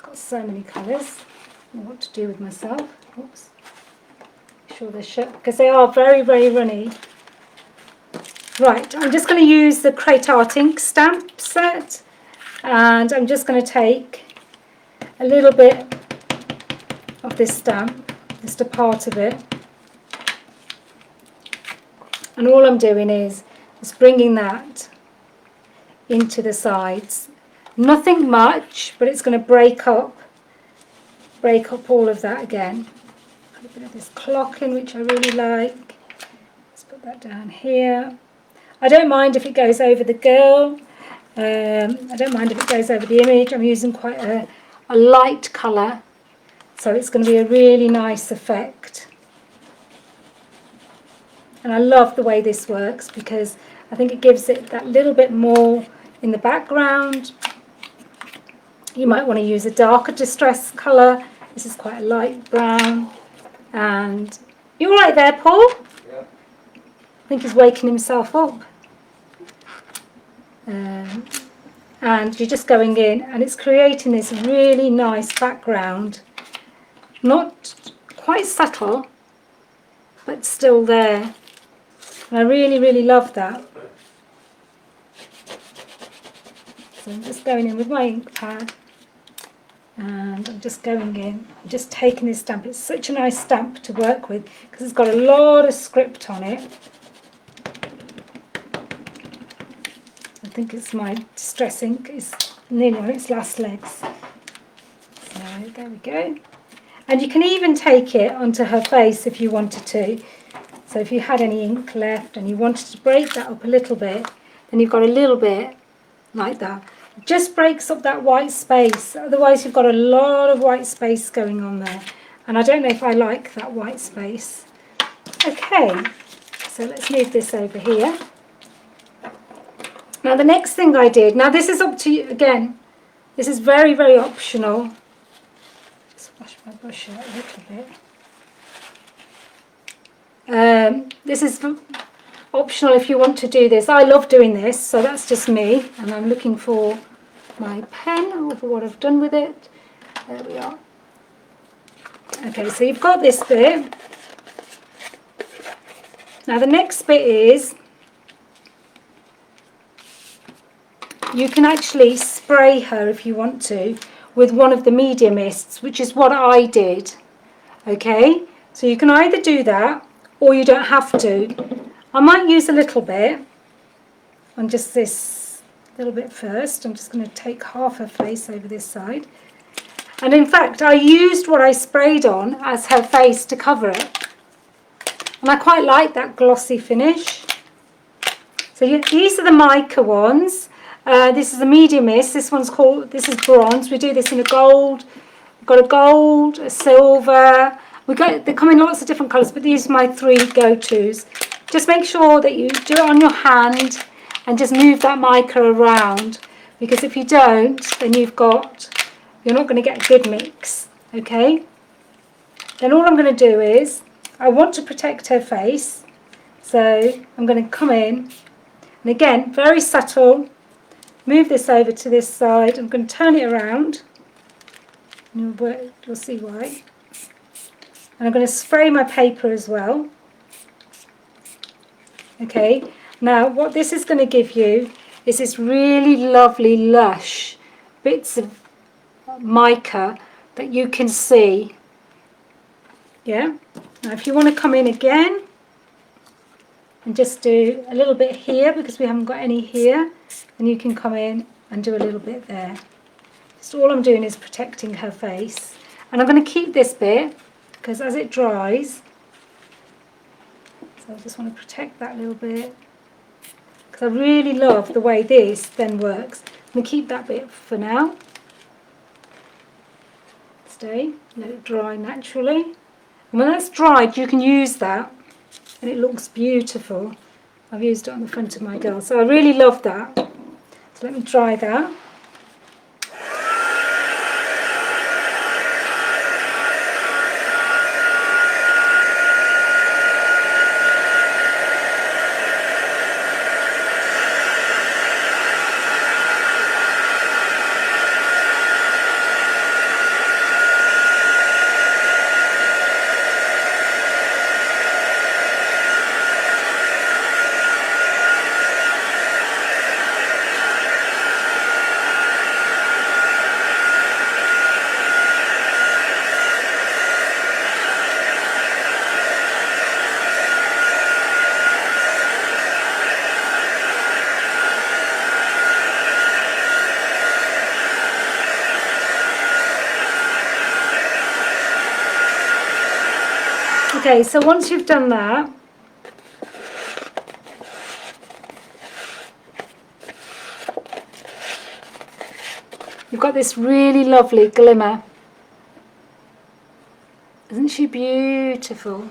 Got so many colours. I don't know what to do with myself. Oops. Make sure they're shut because they are very, very runny. Right, I'm just going to use the PipART ink stamp set, and I'm just going to take a little bit of this stamp, just a part of it, and all I'm doing is just bringing that into the sides. Nothing much, but it's going to break up all of that again. Put a bit of this clock in, which I really like. Let's put that down here. I don't mind if it goes over the girl. I don't mind if it goes over the image. I'm using quite a light colour, so it's going to be a really nice effect. And I love the way this works because I think it gives it that little bit more in the background. You might want to use a darker distress colour. This is quite a light brown. And you all right there, Paul? Yeah. I think he's waking himself up. And you're just going in and it's creating this really nice background. Not quite subtle, but still there. And I really, really love that. So I'm just going in with my ink pad. And I'm just going in, I'm just taking this stamp. It's such a nice stamp to work with because it's got a lot of script on it. I think it's my distress ink. It's nearly on its last legs. So there we go. And you can even take it onto her face if you wanted to. So if you had any ink left and you wanted to break that up a little bit, then you've got a little bit like that. It just breaks up that white space. Otherwise you've got a lot of white space going on there. And I don't know if I like that white space. Okay, so let's move this over here. Now the next thing I did, now this is up to you again, this is very, very optional. Just wash my brush out a little bit. This is optional if you want to do this. I love doing this, so that's just me, and I'm looking for my pen or for what I've done with it. There we are. Okay, so you've got this bit. Now the next bit is you can actually spray her if you want to with one of the media mists, which is what I did. Okay, so you can either do that or you don't have to. I might use a little bit on just this little bit first. I'm just going to take half her face over this side. And in fact, I used what I sprayed on as her face to cover it. And I quite like that glossy finish. So these are the mica ones. This is a medium mist. This is bronze. We do this in a gold. We've got a gold, a silver. They come in lots of different colours, but these are my three go-tos. Just make sure that you do it on your hand and just move that mica around, because if you don't, then you're not going to get a good mix. Okay? Then all I'm going to do is, I want to protect her face, so I'm going to come in, and again, very subtle, move this over to this side. I'm going to turn it around, and you'll see why. And I'm going to spray my paper as well. Okay, now what this is going to give you is this really lovely lush bits of mica that you can see. Yeah, now if you want to come in again and just do a little bit here, because we haven't got any here, then you can come in and do a little bit there. So all I'm doing is protecting her face, and I'm going to keep this bit because as it dries, so I just want to protect that little bit because I really love the way this then works. I'm going to keep that bit for now. Stay, let it dry naturally. And when that's dried, you can use that and it looks beautiful. I've used it on the front of my girl, so I really love that. So let me dry that. Okay, so once you've done that, you've got this really lovely glimmer. Isn't she beautiful?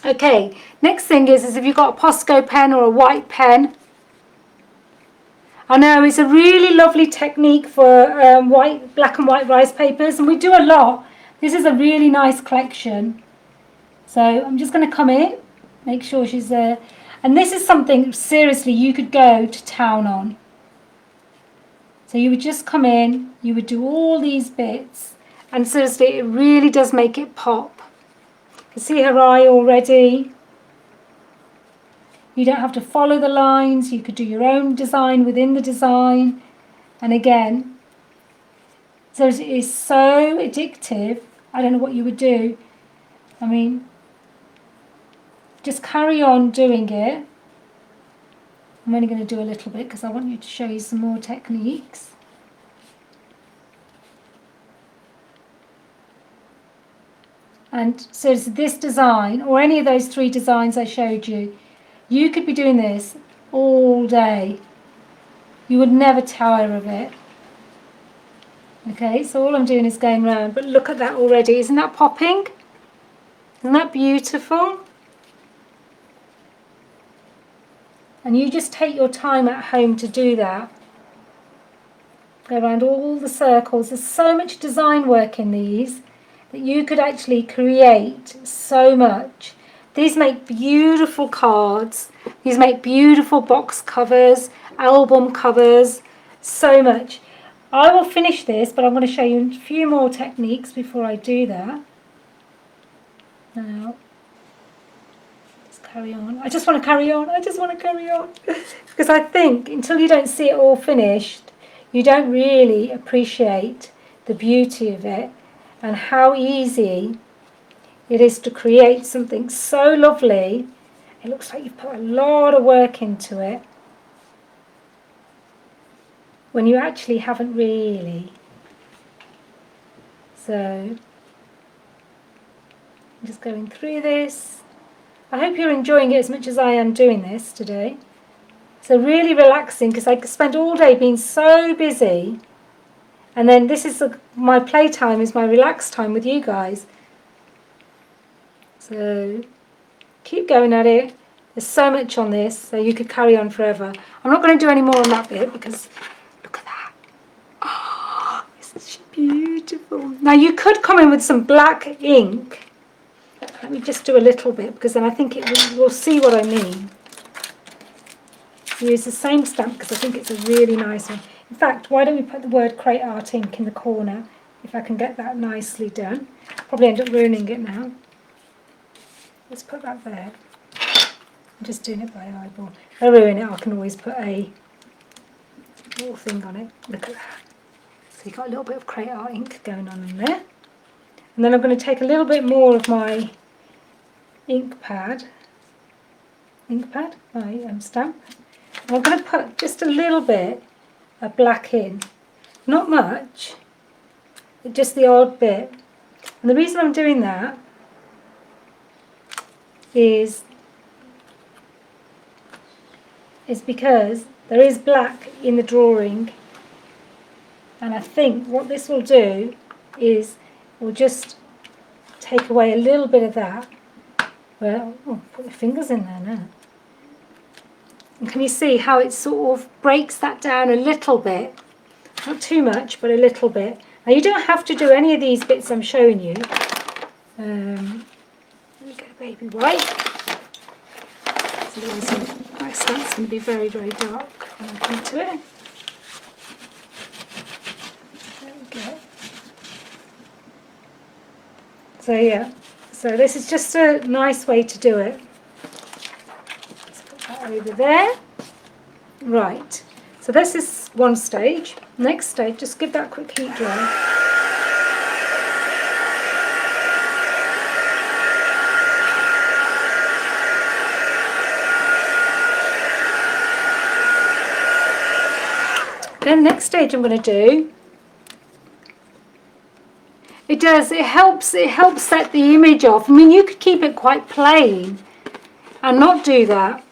Okay, next thing is if you've got a Posco pen or a white pen. I know it's a really lovely technique for black and white rice papers, and we do a lot. This is a really nice collection. So I'm just going to come in, make sure she's there. And this is something, seriously, you could go to town on. So you would just come in, you would do all these bits, and seriously, it really does make it pop. You can see her eye already. You don't have to follow the lines, you could do your own design within the design. And again, so it is so addictive, I don't know what you would do. I mean, just carry on doing it. I'm only going to do a little bit because I want you to show you some more techniques. And so this design, or any of those 3 designs I showed you, you could be doing this all day. You would never tire of it. Okay, so all I'm doing is going round, but look at that already. Isn't that popping? Isn't that beautiful? And you just take your time at home to do that. Go around all the circles. There's so much design work in these that you could actually create so much. These make beautiful cards. These make beautiful box covers, album covers, so much. I will finish this, but I'm going to show you a few more techniques before I do that. Now, let's carry on. I just want to carry on. I just want to carry on. Because I think until you don't see it all finished, you don't really appreciate the beauty of it and how easy it is to create something so lovely. It looks like you've put a lot of work into it when you actually haven't really. So I'm just going through this. I hope you're enjoying it as much as I am doing this today. So really relaxing, because I spent all day being so busy, and then this is my playtime, is my relaxed time with you guys. So keep going at it. There's so much on this, so you could carry on forever. I'm not going to do any more on that bit because look at that. Oh, isn't she beautiful? Now you could come in with some black ink. Let me just do a little bit, because then I think we'll see what I mean. Use the same stamp because I think it's a really nice one. In fact, why don't we put the word PipART ink in the corner, if I can get that nicely done. Probably end up ruining it now. Let's put that there. I'm just doing it by eyeball. If I ruin it, I can always put a little thing on it. Look at that. So you've got a little bit of PipART ink going on in there. And then I'm going to take a little bit more of my ink pad, my stamp. And I'm going to put just a little bit of black in. Not much, but just the odd bit. And the reason I'm doing that is because there is black in the drawing, and I think what this will do is we'll just take away a little bit of that. Well, put your fingers in there now. And can you see how it sort of breaks that down a little bit? Not too much, but a little bit. Now you don't have to do any of these bits I'm showing you. Let me get a baby white. So my stamp's going to be very, very dark when I come to it. There we go. So yeah, so this is just a nice way to do it. Let's put that over there. Right, so this is one stage. Next stage, just give that a quick heat dry. Then next stage I'm going to do It does. It helps set the image off. I mean, you could keep it quite plain and not do that.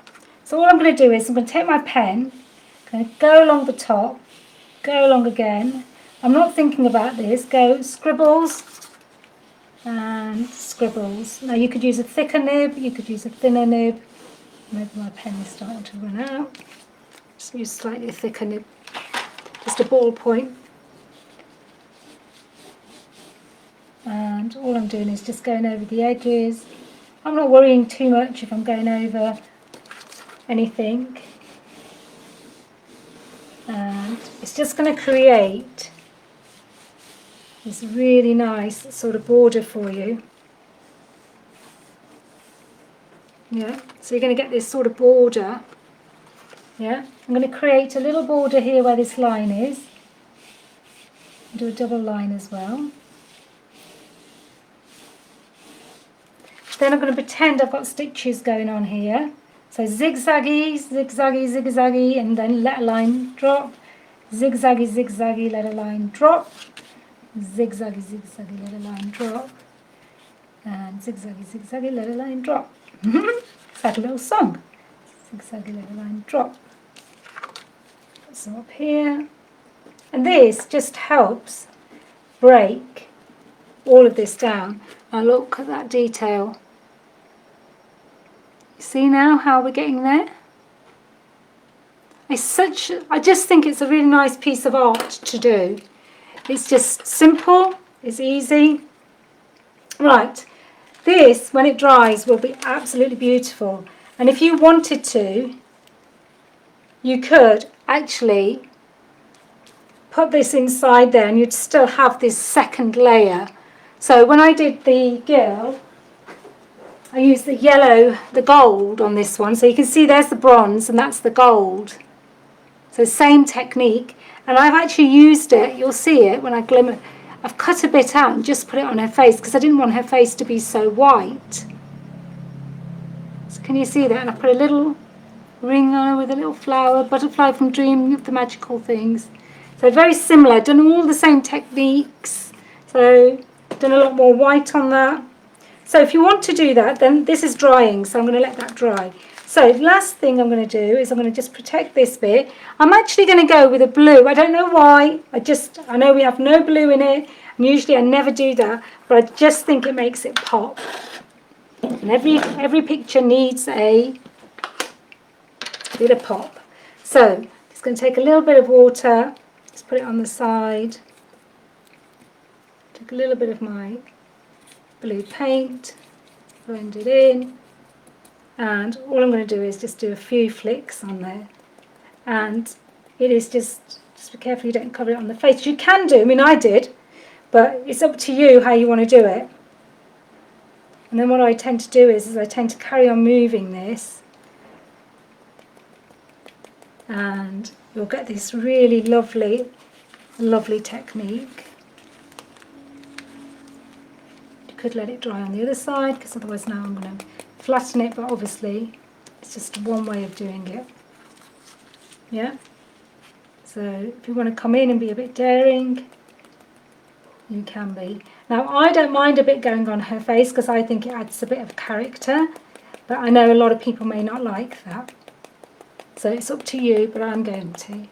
So all I'm going to do is I'm going to take my pen, going to go along the top, go along again. I'm not thinking about this. Go scribbles and scribbles. Now you could use a thicker nib, you could use a thinner nib. Maybe my pen is starting to run out. Just use slightly thicker nib, just a ballpoint. And all I'm doing is just going over the edges. I'm not worrying too much if I'm going over anything. And it's just going to create this really nice sort of border for you. Yeah, so you're going to get this sort of border. Yeah, I'm going to create a little border here where this line is. Do a double line as well. Then I'm going to pretend I've got stitches going on here. So zigzaggy, zigzaggy, zigzaggy, and then let a line drop. Zigzaggy, zigzaggy, let a line drop. Zigzaggy, zigzaggy, let a line drop. And zigzaggy, zigzaggy, let a line drop. It's like a little song. Zigzaggy, let a line drop. Put some up here. And this just helps break all of this down. Now look at that detail. You see now how we're getting there? I just think it's a really nice piece of art to do. It's just simple, it's easy. Right, this, when it dries, will be absolutely beautiful. And if you wanted to, you could actually put this inside there and you'd still have this second layer. So when I did the girl, I used the yellow, the gold on this one. So you can see there's the bronze and that's the gold. So same technique. And I've actually used it, you'll see it when I glimmer. I've cut a bit out and just put it on her face because I didn't want her face to be so white. So can you see that? And I put a little ring on her with a little flower, butterfly from Dreaming of the Magical Things. So very similar, done all the same techniques. So done a lot more white on that. So if you want to do that, then this is drying, so I'm going to let that dry. So last thing I'm going to do is I'm going to just protect this bit. I'm actually going to go with a blue. I don't know why. I know we have no blue in it, and usually I never do that, but I just think it makes it pop. And every picture needs a bit of pop. So just going to take a little bit of water, just put it on the side. Take a little bit of my blue paint, blend it in, and all I'm going to do is just do a few flicks on there. And it is just be careful you don't cover it on the face. You can do, I mean I did, but it's up to you how you want to do it. And then what I tend to do is I tend to carry on moving this, and you'll get this really lovely technique. You could let it dry on the other side, because otherwise now I'm going to flatten it, but obviously it's just one way of doing it. Yeah? So if you want to come in and be a bit daring, you can be. Now I don't mind a bit going on her face because I think it adds a bit of character, but I know a lot of people may not like that. So it's up to you, but I'm going to.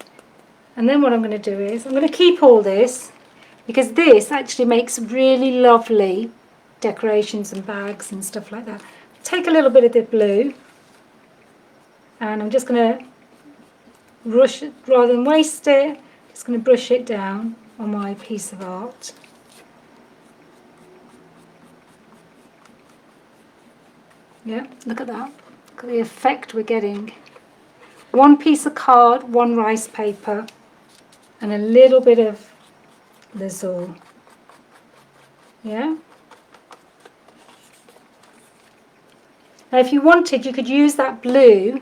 And then what I'm going to do is I'm going to keep all this, because this actually makes really lovely decorations and bags and stuff like that. Take a little bit of the blue, and I'm just going to brush it, rather than waste it, just going to brush it down on my piece of art. Yeah, look at that. Look at the effect we're getting. One piece of card, one rice paper, and a little bit of Lasurs. Yeah? Now if you wanted, you could use that blue,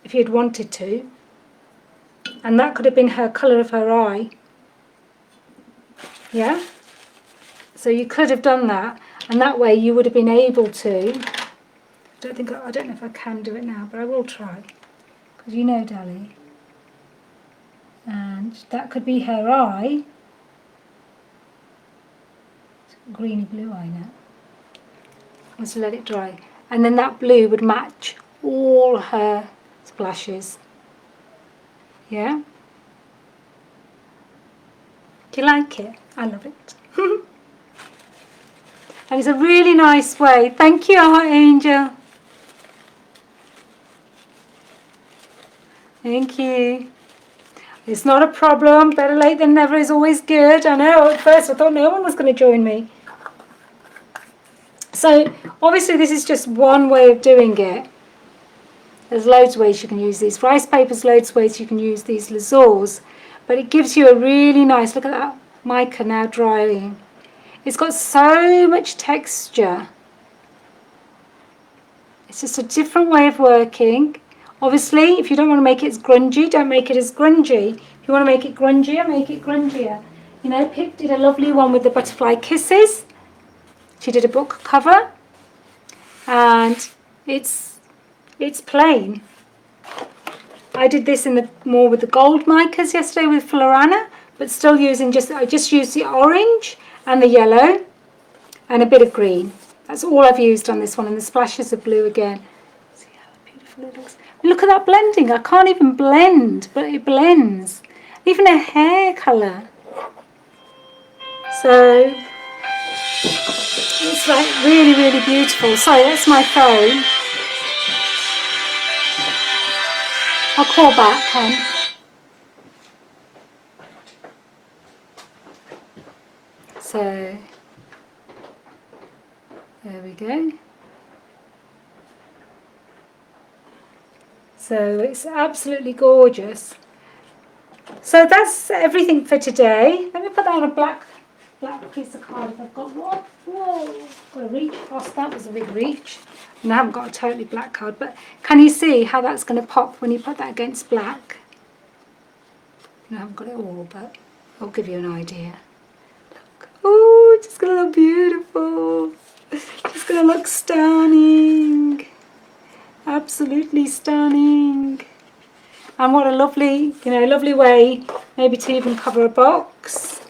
if you'd wanted to, and that could have been her colour of her eye. Yeah? So you could have done that, and that way you would have been able to, I don't know if I can do it now, but I will try, because you know Dali. And that could be her eye. greeny blue eye now. Let's let it dry. And then that blue would match all her splashes. Yeah? Do you like it? I love it. And it's a really nice way. Thank you, Art Angel. Thank you. It's not a problem. Better late than never is always good. I know, at first I thought no one was going to join me. So, obviously this is just one way of doing it. There's loads of ways you can use these rice papers, loads of ways you can use these lasurs. But it gives you a really nice, look at that mica now drying. It's got so much texture. It's just a different way of working. Obviously, if you don't want to make it as grungy, don't make it as grungy. If you want to make it grungier, make it grungier. You know, Pip did a lovely one with the butterfly kisses. She did a book cover. And it's plain. I did this in more with the gold micas yesterday with Florana, but still using I just used the orange and the yellow and a bit of green. That's all I've used on this one, and the splashes of blue again. See how beautiful it looks. Look at that blending. I can't even blend, but it blends. Even a hair colour. So it's like really, really beautiful. Sorry, that's my phone. I'll call back, hon. So, there we go. So it's absolutely gorgeous. So that's everything for today. Let me put that on a black piece of card if I've got one. Whoa, got to reach across. That was a big reach. And I haven't got a totally black card, but can you see how that's going to pop when you put that against black? I haven't got it all, but I'll give you an idea. Look. Oh, it's just going to look beautiful. It's going to look stunning. Absolutely stunning. And what a lovely, lovely way maybe to even cover a box.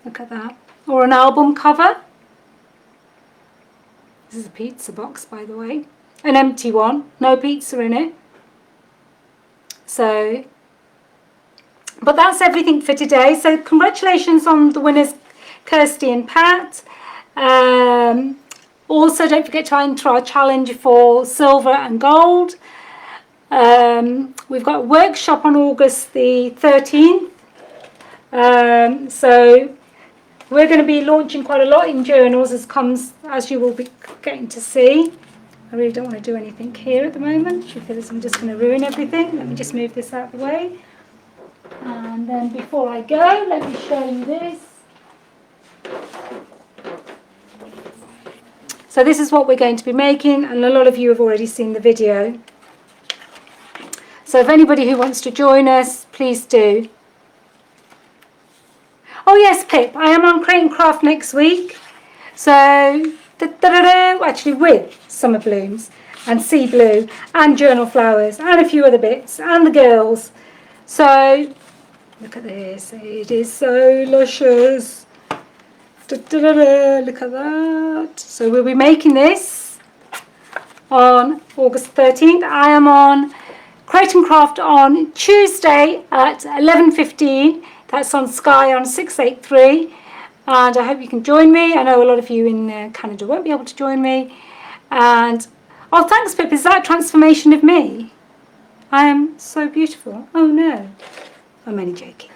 Look at that. Or an album cover. This is a pizza box, by the way. An empty one. No pizza in it. So, but that's everything for today. So congratulations on the winners, Kirsty and Pat. Also, don't forget to enter our challenge for silver and gold. We've got a workshop on August the 13th. So we're going to be launching quite a lot in journals as you will be getting to see. I really don't want to do anything here at the moment because I'm just going to ruin everything. Let me just move this out of the way. And then before I go, let me show you this. So this is what we're going to be making, and a lot of you have already seen the video. So if anybody who wants to join us, please do. Oh yes, Pip, I am on Create and Craft next week. So, actually with Summer Blooms and Sea Blue and Journal Flowers and a few other bits and the girls. So, look at this, it is so luscious. Look at that. So we'll be making this on August 13th. I am on Create and Craft on Tuesday at 11:15. That's on Sky on 683. And I hope you can join me. I know a lot of you in Canada won't be able to join me. And, oh, thanks, Pip. Is that a transformation of me? I am so beautiful. Oh, no. I'm only joking.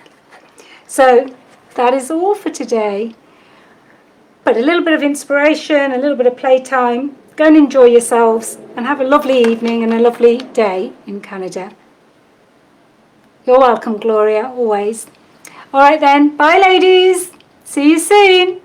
So that is all for today. But a little bit of inspiration, a little bit of playtime. Go and enjoy yourselves and have a lovely evening and a lovely day in Canada. You're welcome, Gloria, always. All right then, bye ladies. See you soon.